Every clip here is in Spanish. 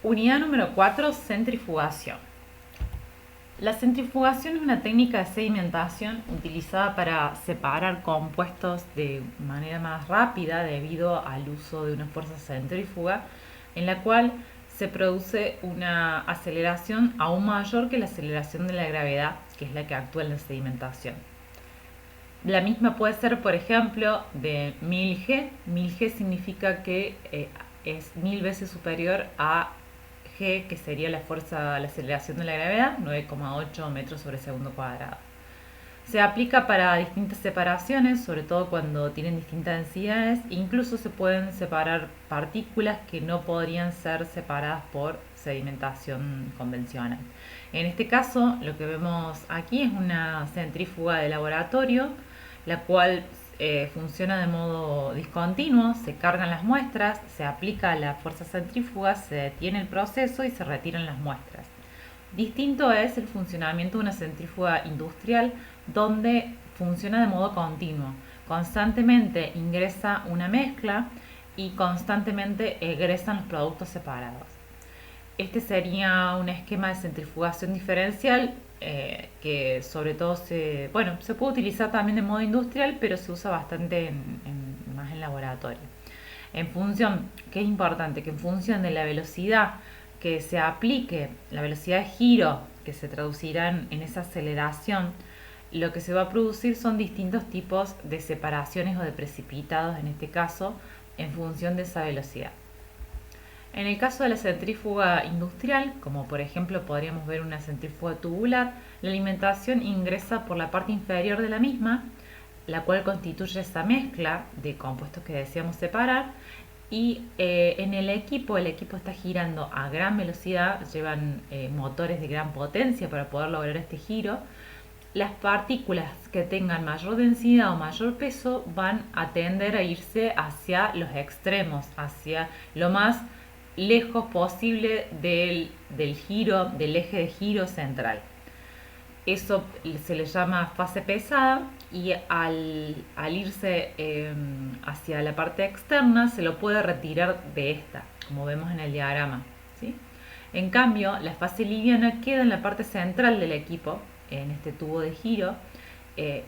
Unidad número 4, centrifugación. La centrifugación es una técnica de sedimentación utilizada para separar compuestos de manera más rápida debido al uso de una fuerza centrífuga en la cual se produce una aceleración aún mayor que la aceleración de la gravedad, que es la que actúa en la sedimentación. La misma puede ser, por ejemplo, de 1000G. 1000G significa que es 1000 veces superior a G, que sería la fuerza, la aceleración de la gravedad, 9,8 metros sobre segundo cuadrado. Se aplica para distintas separaciones, sobre todo cuando tienen distintas densidades. Incluso se pueden separar partículas que no podrían ser separadas por sedimentación convencional. En este caso, lo que vemos aquí es una centrífuga de laboratorio, la cual funciona de modo discontinuo. Se cargan las muestras, se aplica la fuerza centrífuga, se detiene el proceso y se retiran las muestras. Distinto es el funcionamiento de una centrífuga industrial, donde funciona de modo continuo. Constantemente ingresa una mezcla y constantemente egresan los productos separados. Este sería un esquema de centrifugación diferencial que sobre todo se puede utilizar también de modo industrial, pero se usa bastante más en laboratorio. En función, que es importante, que en función de la velocidad que se aplique, la velocidad de giro que se traducirá en esa aceleración, lo que se va a producir son distintos tipos de separaciones o de precipitados, en este caso, en función de esa velocidad. En el caso de la centrífuga industrial, como por ejemplo podríamos ver una centrífuga tubular, la alimentación ingresa por la parte inferior de la misma, la cual constituye esa mezcla de compuestos que deseamos separar, y en el equipo está girando a gran velocidad, llevan motores de gran potencia para poder lograr este giro. Las partículas que tengan mayor densidad o mayor peso van a tender a irse hacia los extremos, hacia lo más lejos posible del giro, del eje de giro central. Eso se le llama fase pesada, y al irse hacia la parte externa se lo puede retirar de esta, como vemos en el diagrama, ¿sí? En cambio, la fase liviana queda en la parte central del equipo, en este tubo de giro,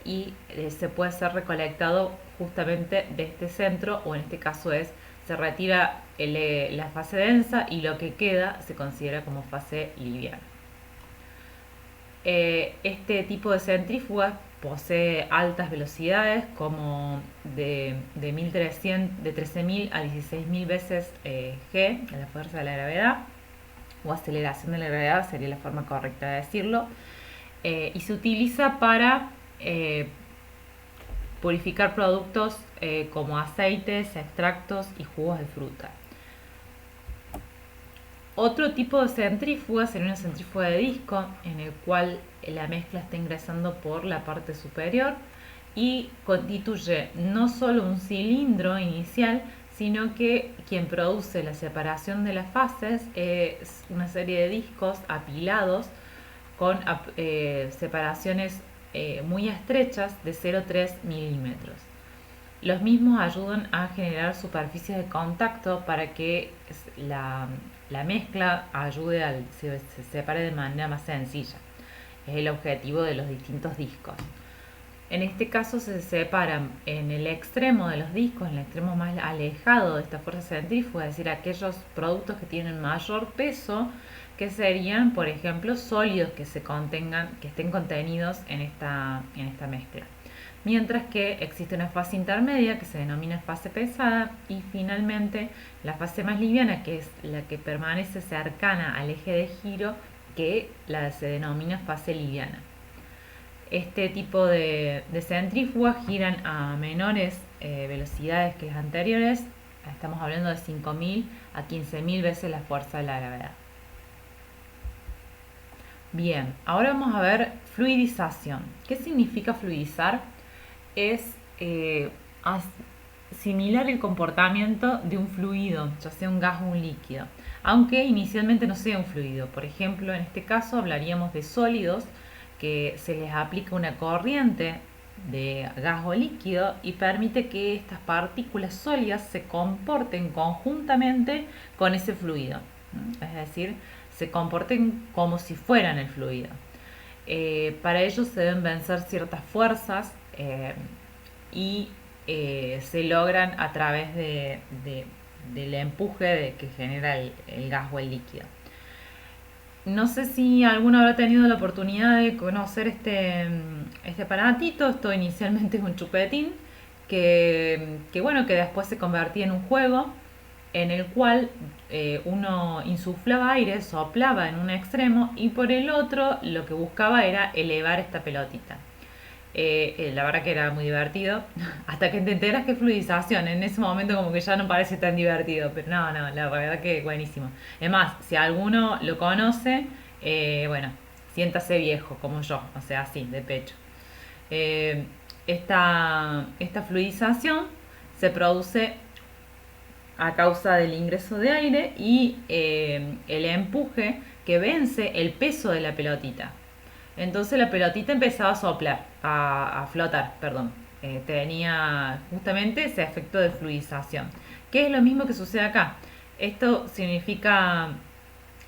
y se puede ser recolectado justamente de este centro, o en este caso se retira la fase densa y lo que queda se considera como fase liviana. Este tipo de centrífugas posee altas velocidades, como de 13.000 a 16.000 veces G, la fuerza de la gravedad, o aceleración de la gravedad sería la forma correcta de decirlo, y se utiliza para purificar productos como aceites, extractos y jugos de fruta. Otro tipo de centrífuga sería una centrífuga de disco, en el cual la mezcla está ingresando por la parte superior y constituye no solo un cilindro inicial, sino que quien produce la separación de las fases es una serie de discos apilados con separaciones muy estrechas de 0,3 milímetros. Los mismos ayudan a generar superficies de contacto para que la mezcla ayude a se separe de manera más sencilla. Es el objetivo de los distintos discos. En este caso se separan en el extremo de los discos, en el extremo más alejado de esta fuerza centrífuga, es decir, aquellos productos que tienen mayor peso, que serían, por ejemplo, sólidos que estén contenidos en esta mezcla. Mientras que existe una fase intermedia que se denomina fase pesada, y finalmente la fase más liviana, que es la que permanece cercana al eje de giro, que se denomina fase liviana. Este tipo de centrífugas giran a menores velocidades que las anteriores. Estamos hablando de 5.000 a 15.000 veces la fuerza de la gravedad. Bien, ahora vamos a ver fluidización. ¿Qué significa fluidizar? Es similar el comportamiento de un fluido, ya sea un gas o un líquido, aunque inicialmente no sea un fluido. Por ejemplo, en este caso hablaríamos de sólidos, que se les aplica una corriente de gas o líquido y permite que estas partículas sólidas se comporten conjuntamente con ese fluido. ¿no? Es decir, se comporten como si fueran el fluido. Para ello se deben vencer ciertas fuerzas y se logran a través del empuje que genera el gas o el líquido. No sé si alguno habrá tenido la oportunidad de conocer este aparatito. Esto inicialmente es un chupetín bueno, que después se convertía en un juego en el cual uno insuflaba aire, soplaba en un extremo y por el otro lo que buscaba era elevar esta pelotita. La verdad que era muy divertido, hasta que te enteras que es fluidización. En ese momento como que ya no parece tan divertido, pero no, la verdad que buenísimo. Es más, si alguno lo conoce, bueno, siéntase viejo como yo, o sea, así, de pecho. Eh, esta fluidización se produce a causa del ingreso de aire y el empuje que vence el peso de la pelotita. Entonces la pelotita empezaba a soplar, a flotar, perdón. Tenía justamente ese efecto de fluidización, que es lo mismo que sucede acá. Esto significa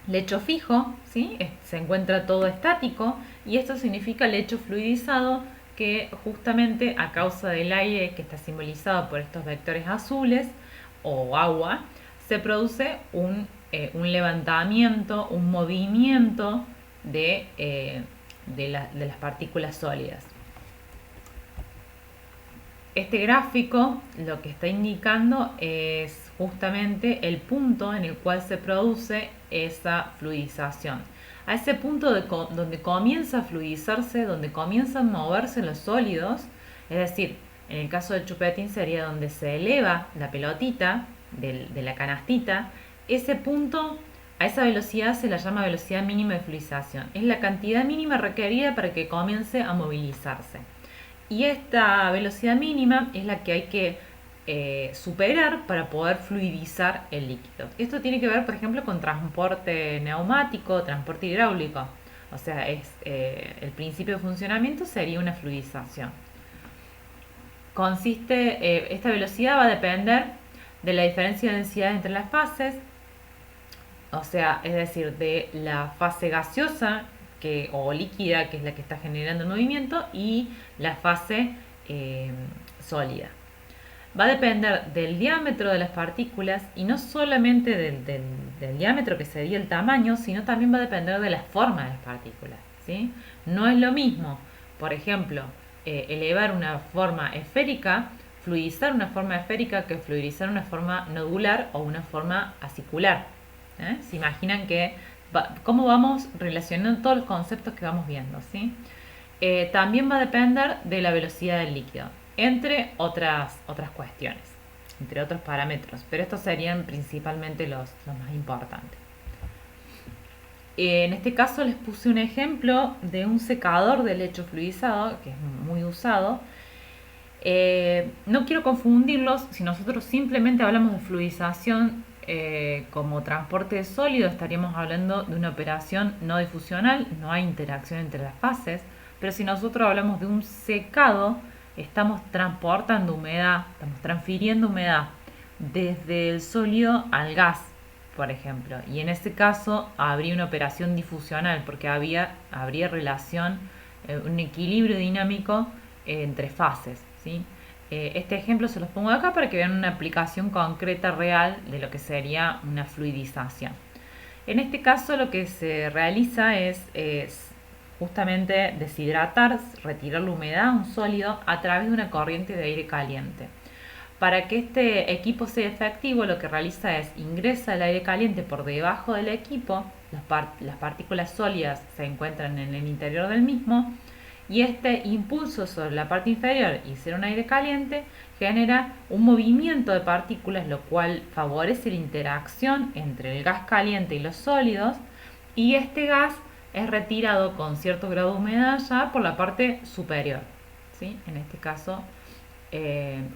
lecho fijo, ¿sí? Se encuentra todo estático, y esto significa lecho fluidizado, que justamente a causa del aire que está simbolizado por estos vectores azules o agua, se produce un levantamiento, un movimiento de las partículas sólidas. Este gráfico lo que está indicando es justamente el punto en el cual se produce esa fluidización. A ese punto donde comienza a fluidizarse, donde comienzan a moverse los sólidos, es decir, en el caso del chupetín sería donde se eleva la pelotita de la canastita. Ese punto, a esa velocidad se la llama velocidad mínima de fluidización. Es la cantidad mínima requerida para que comience a movilizarse. Y esta velocidad mínima es la que hay que superar para poder fluidizar el líquido. Esto tiene que ver, por ejemplo, con transporte neumático, transporte hidráulico. O sea, el principio de funcionamiento sería una fluidización. Esta velocidad va a depender de la diferencia de densidad entre las fases, o sea, es decir, de la fase gaseosa o líquida, que es la que está generando el movimiento, y la fase sólida. Va a depender del diámetro de las partículas, y no solamente del diámetro, que sería el tamaño, sino también va a depender de la forma de las partículas, ¿sí? No es lo mismo, por ejemplo, elevar una forma esférica, fluidizar una forma esférica, que fluidizar una forma nodular o una forma acicular. Se imaginan cómo vamos relacionando todos los conceptos que vamos viendo, ¿sí? También va a depender de la velocidad del líquido, entre otras cuestiones, entre otros parámetros, pero estos serían principalmente los más importantes. En este caso les puse un ejemplo de un secador de lecho fluidizado, que es muy usado. No quiero confundirlos. Si nosotros simplemente hablamos de fluidización como transporte de sólido, estaríamos hablando de una operación no difusional, no hay interacción entre las fases. Pero si nosotros hablamos de un secado, estamos transportando humedad, estamos transfiriendo humedad desde el sólido al gas, por ejemplo. Y en ese caso habría una operación difusional, porque habría relación, un equilibrio dinámico entre fases, ¿sí? Este ejemplo se los pongo acá para que vean una aplicación concreta real de lo que sería una fluidización. En este caso lo que se realiza es justamente deshidratar, retirar la humedad a un sólido a través de una corriente de aire caliente. Para que este equipo sea efectivo, lo que realiza es ingresa el aire caliente por debajo del equipo, las partículas sólidas se encuentran en el interior del mismo, y este impulso sobre la parte inferior y ser un aire caliente genera un movimiento de partículas, lo cual favorece la interacción entre el gas caliente y los sólidos, y este gas es retirado con cierto grado de humedad ya por la parte superior, ¿sí? En este caso,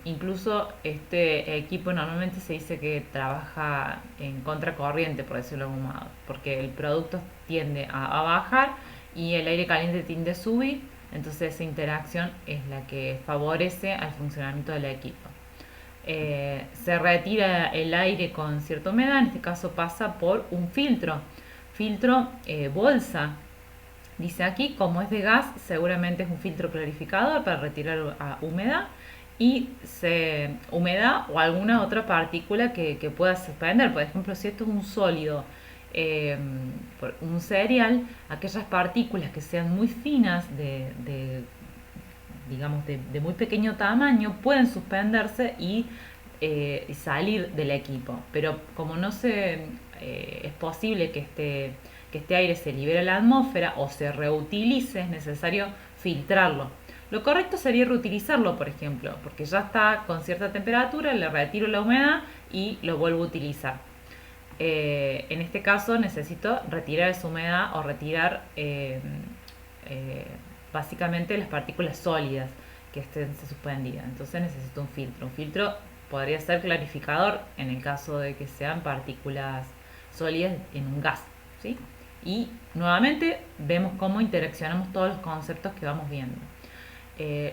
incluso este equipo normalmente se dice que trabaja en contracorriente, por decirlo de algún modo, porque el producto tiende a bajar y el aire caliente tiende a subir. Entonces esa interacción es la que favorece al funcionamiento del equipo. Se retira el aire con cierta humedad, en este caso pasa por un filtro bolsa. Dice aquí, como es de gas, seguramente es un filtro clarificador para retirar humedad humedad o alguna otra partícula que pueda suspender. Por ejemplo, si esto es un sólido, eh, un cereal, aquellas partículas que sean muy finas, digamos, de muy pequeño tamaño, pueden suspenderse y salir del equipo. Pero como no es posible que este aire se libere a la atmósfera o se reutilice, es necesario filtrarlo. Lo correcto sería reutilizarlo, por ejemplo, porque ya está con cierta temperatura, le retiro la humedad y lo vuelvo a utilizar. En este caso necesito retirar esa humedad o retirar básicamente las partículas sólidas que estén suspendidas. Entonces necesito un filtro. Un filtro podría ser clarificador en el caso de que sean partículas sólidas en un gas, ¿sí? Y nuevamente vemos cómo interaccionamos todos los conceptos que vamos viendo.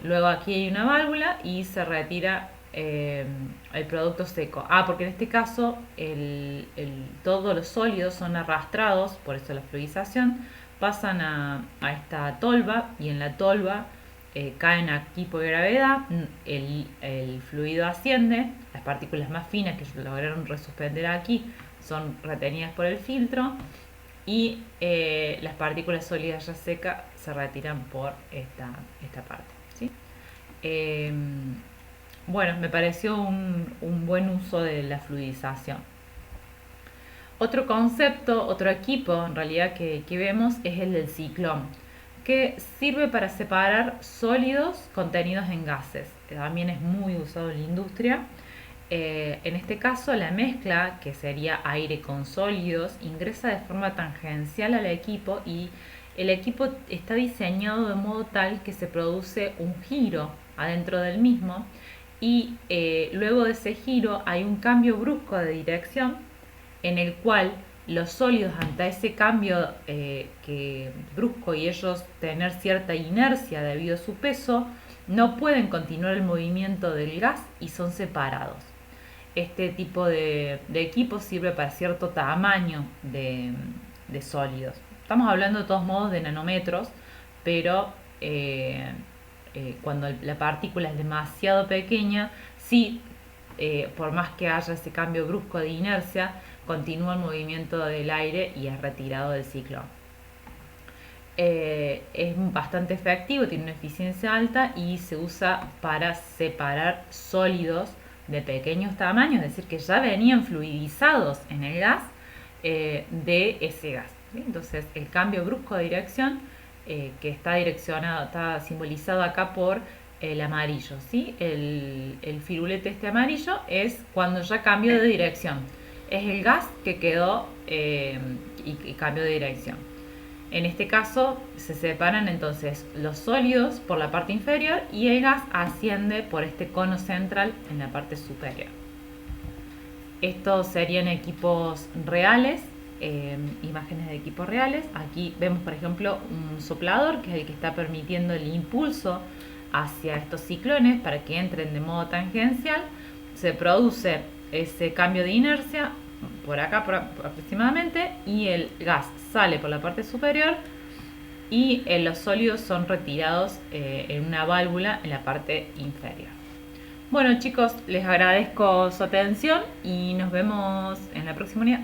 Luego aquí hay una válvula y se retira el producto seco. Porque en este caso todos los sólidos son arrastrados, por eso la fluidización, pasan a esta tolva y en la tolva caen aquí por gravedad, el fluido asciende, las partículas más finas que lograron resuspender aquí son retenidas por el filtro y las partículas sólidas ya secas se retiran por esta parte, ¿sí? Bueno, me pareció un buen uso de la fluidización. Otro concepto, otro equipo en realidad que vemos es el del ciclón, que sirve para separar sólidos contenidos en gases. También es muy usado en la industria. En este caso, la mezcla, que sería aire con sólidos, ingresa de forma tangencial al equipo y el equipo está diseñado de modo tal que se produce un giro adentro del mismo y luego de ese giro hay un cambio brusco de dirección en el cual los sólidos ante ese cambio brusco y ellos tener cierta inercia debido a su peso, no pueden continuar el movimiento del gas y son separados. Este tipo de equipo sirve para cierto tamaño de sólidos. Estamos hablando de todos modos de nanómetros, pero cuando la partícula es demasiado pequeña, sí, por más que haya ese cambio brusco de inercia, continúa el movimiento del aire y es retirado del ciclón. Es bastante efectivo, tiene una eficiencia alta y se usa para separar sólidos de pequeños tamaños, es decir, que ya venían fluidizados en el gas, de ese gas, ¿sí? Entonces el cambio brusco de dirección que está simbolizado acá por el amarillo, ¿sí? El firulete este amarillo es cuando ya cambió de dirección, es el gas que quedó y cambió de dirección. En este caso se separan entonces los sólidos por la parte inferior y el gas asciende por este cono central en la parte superior. Estos serían equipos reales, imágenes de equipos reales. Aquí vemos por ejemplo un soplador que es el que está permitiendo el impulso hacia estos ciclones para que entren de modo tangencial. Se produce ese cambio de inercia por acá aproximadamente y el gas sale por la parte superior y los sólidos son retirados en una válvula en la parte inferior. Bueno chicos, les agradezco su atención y nos vemos en la próxima unidad.